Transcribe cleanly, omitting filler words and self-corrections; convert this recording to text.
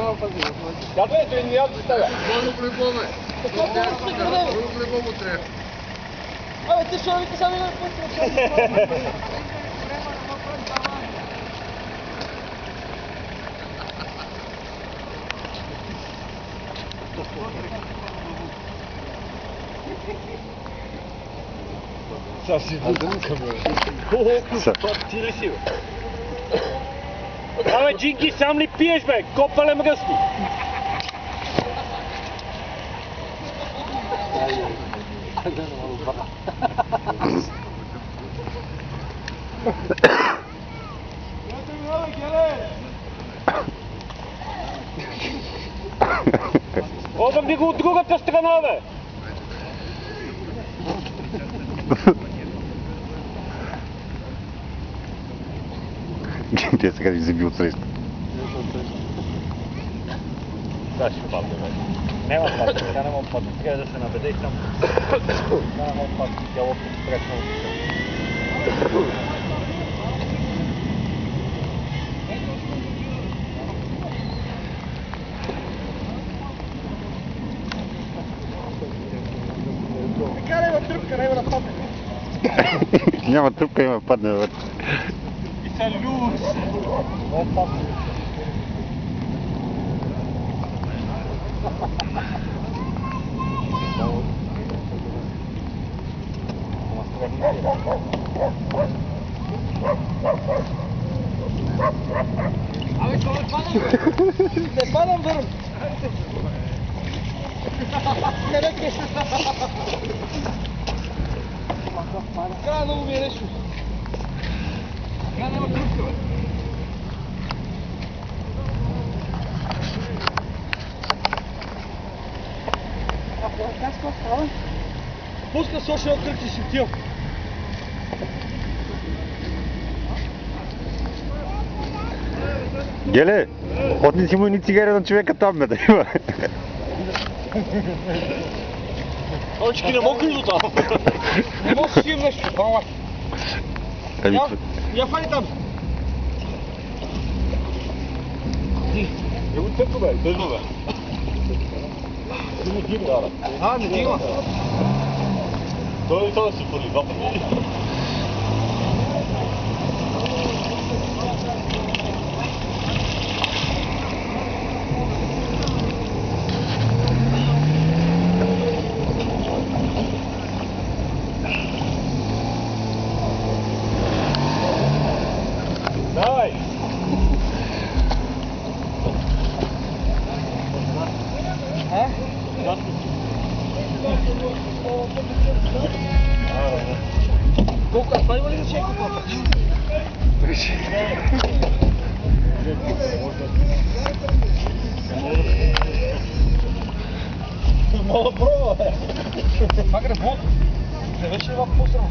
Ja to je, to je ja stavlja. Mogu pribome. Mogu pribomu treba. Абе, ти шо викаш, ами ме пусна. Сега си въдънкаме. Колко път ти реши, бе? Абе, Джинки, сам ли пиеш, бе? Копале мръсни. Обам ги го от другата страна, бе! Те сега ви заби от среща. Да, ще падне, бе. Няма падне, тя няма падне. Трябва да се наведе и там. Тя няма падне. Тя лопта се прекна от това. Няма тръпка, има падне вътре. И са люкс! О, падне. Абе, това не падам! Не падам, върм! Не рекеш! Трябва много ми е нещо. Сега няма тръпка, бе. Как се става? Пуска с още открит и си отил. Геле, отнеси му ни цигари на човека там, бе, да има. Очки не мога ли до там? Не мога да си им нещо, брала. Я фани там. Не го цепко, бе, тъжно, бе. Не дига, да. А, не дига. Той да си фали, два пъти. Давай! А? Колко? А това има ли да чека папа? Мога пробва, бе! Това гребо. Не беше в посрано.